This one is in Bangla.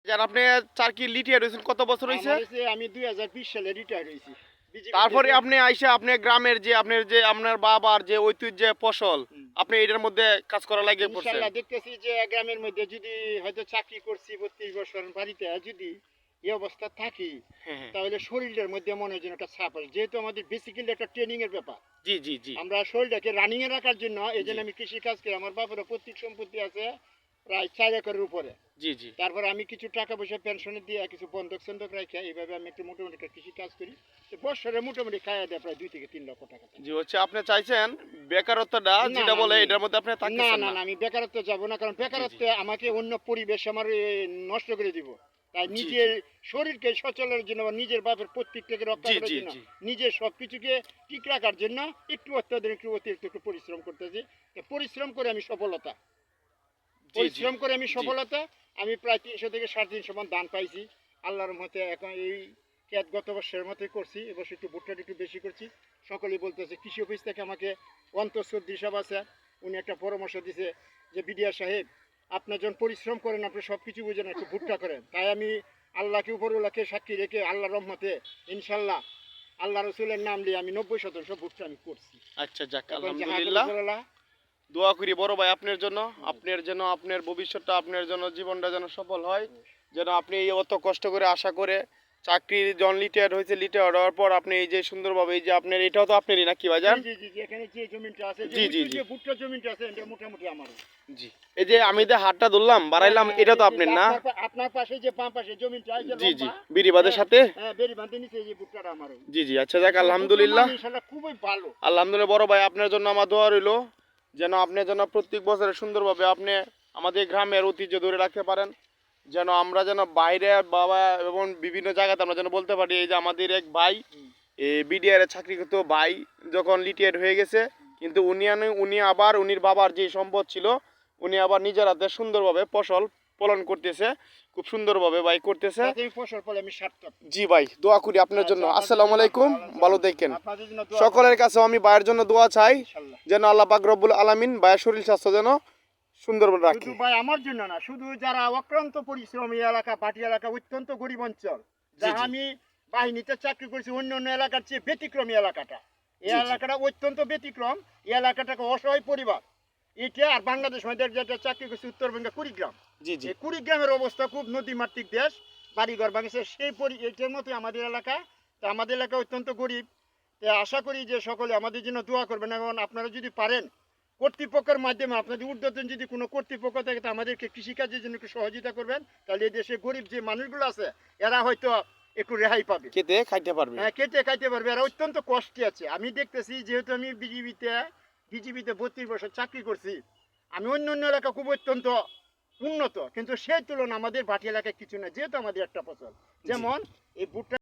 যার আপনি চাকরি লিটিয়ে রয়েছেন কত বছর হয়েছে? আমি 2020 সালে রিটায়ার হয়েছি। তারপরে আপনি আইসা আপনি গ্রামের যে আপনার বাবার যে ঐতিহ্য ফসল আপনি এটার মধ্যে কাজ করা লাগিয়ে পড়ছেন। ইনশাআল্লাহ দেখতেছি যে গ্রামের মধ্যে যদি হয়তো চাকরি করছি 32 বছর বাড়িতে যদি এই অবস্থা থাকি তাহলে শরীরের মধ্যে মনে হয় যেন একটা চাপ আসে, যেহেতু আমাদের বেসিক্যালি একটা ট্রেনিং এর ব্যাপার। জি জি জি। আমরা শরীরটাকে রানিং এ রাখার জন্য এই জন্য আমি কৃষি কাজ করি। আমার বাপের পৈতৃক সম্পত্তি আছে প্রায় 4 একরের উপরে। জি জি। তারপর আমি কিছু টাকা পয়সা পেনশনে দিয়ে কিছু বন্ধক সন্ধক রাখি, এইভাবে আমি একটু মোটামুটি একটা কৃষি কাজ করি। বছরে মোটামুটি খাওয়া দেয় প্রায় 2 থেকে 3 লক্ষ টাকা। জি হচ্ছে আপনি চাইছেন বেকারত্বটা যেটা বলে এটার মধ্যে আপনি থাকতেছেন না। আমি বেকারত্ব যাব না, কারণ বেকারত্ব আমাকে অন্য পরিবেশ আমার নষ্ট করে দিব। তাই নিজের শরীরকে সচলের জন্য বা নিজের বাপের প্রত্যেকটাকে রক্ষা করার জন্য নিজের সবকিছুকে ঠিক রাখার জন্য একটু অতিরিক্ত একটু পরিশ্রম করতেছি। পরিশ্রম করে আমি সফলতা আমি প্রায় 300 থেকে 350 মণ ধান পাইছি আল্লাহর রহমতে। এখন এই ক্ষেত গত বছরের মতোই করছি, এবছর একটু ভুট্টাটা একটু বেশি করছি। সকলেই বলতেছে, কৃষি অফিস থেকে আমাকে অন্তঃসদ্দি সাহেব আছে, উনি একটা পরামর্শ দিছে যে বিডিআর সাহেব আপনি যখন পরিশ্রম করেন আপনি সব কিছু বুঝেন, একটু ভুট্টা করেন। তাই আমি আল্লাহকে উপরওয়ালাকে সাক্ষী রেখে আল্লাহর রহমতে ইনশাল্লাহ আল্লাহ রসুলের নাম নিয়ে আমি 90% ভুট্টা আমি করছি। আচ্ছা যাক আলহামদুলিল্লাহ। দোয়া করি বড় ভাই আপনার জন্য, আপনার ভবিষ্যৎটা আপনার জন্য জীবনটা যেন সফল হয়, যেন আপনি এই অত কষ্ট করে আশা করে চাকরি যখন লিটায়ার হয়েছে, লিটায়ার হওয়ার পর আপনি এই যে সুন্দরভাবে এই যে আপনার এটাও তো আপনারই নাকি ভাইজান? জি জি জি। এখানে যে জমিটা আছে যে ভুট্টা জমিটা আছে এটা মোটামুটি আমার। জি এই যে আমি যে হাতটা ধরলাম বাড়াইলাম এটা তো আপনার না? আপনার পাশে যে বাম পাশে জমিটা আছে জি জি বেরিবাঁধের সাথে। হ্যাঁ বেরিবাঁধের নিচে এই ভুট্টাটা আমার। জি জি আচ্ছা যাক আলহামদুলিল্লাহ। ইনশাআল্লাহ খুবই ভালো। আলহামদুলিল্লাহ বড় ভাই আপনার জন্য আমার দোয়া রইল যেন আপনি যেন প্রত্যেক বছরে সুন্দরভাবে আপনি আমাদের গ্রামের ঐতিহ্য ধরে রাখতে পারেন, যেন আমরা যেন বাইরে বাবা এবং বিভিন্ন জায়গাতে আমরা যেন বলতে পারি এই যে আমাদের এক ভাই বিডিআর এর চাকরি করতো ভাই যখন লিটিয়ার হয়ে গেছে, কিন্তু উনি আবার উনির বাবার যে সম্পদ ছিল উনি আবার নিজের হাতে সুন্দরভাবে ফসল ফলন করতেছে, খুব সুন্দরভাবে ভাই করতেছে। জি ভাই দোয়া করি আপনার জন্য। আসসালামু আলাইকুম, ভালো থাকেন। সকলের কাছে আমি ভাইয়ের জন্য দোয়া চাই যেন আল্লাহ পাক রব্বুল আলামিন ভাইয়ের শরীর স্বাস্থ্য যেন সুন্দর রাখে। শুধু ভাই আমার জন্য না, শুধু যারা অক্লান্ত পরিশ্রমী এলাকা, পাটি এলাকা, অত্যন্ত গরিব অঞ্চল, যা আমি বাহিনীতে চাকরি করেছি অন্য এলাকার চেয়ে ব্যতিক্রমী এলাকাটা, এই এলাকাটা অত্যন্ত ব্যতিক্রম। এই এলাকাটাকে অসহায় পরিবার এটা আর বাংলাদেশ মধ্যে যেটা চাকরি করছে উত্তরবঙ্গে কুড়িগ্রাম, এই কুড়িগ্রামের অবস্থা খুব নদীমাতৃক দেশ, বাড়িঘর ভাঙছে সেই এটার মতো আমাদের এলাকা। তা আমাদের এলাকা অত্যন্ত গরিব। আশা করি যে সকলে আমাদের জন্য দোয়া করবেন, এবং আপনারা যদি পারেন কর্তৃপক্ষের মাধ্যমে আপনাদের ঊর্ধ্বতন যদি কোনো কর্তৃপক্ষ থাকে তা আমাদেরকে কৃষিকাজের জন্য একটু সহযোগিতা করবেন, তাহলে এই দেশে গরিব যে মানুষগুলো আছে এরা হয়তো একটু রেহাই পাবে, খেতে খাইতে পারবে। হ্যাঁ খেতে খাইতে পারবে। এরা অত্যন্ত কষ্টে আছে। আমি দেখতেছি, যেহেতু আমি বিজিবিতে 32 বছর চাকরি করছি, আমি অন্য এলাকা খুব অত্যন্ত উন্নত, কিন্তু সেই তুলনায় আমাদের ভাটি এলাকায় কিছু না, যেহেতু আমাদের একটা ফসল যেমন এই ভুট্টা।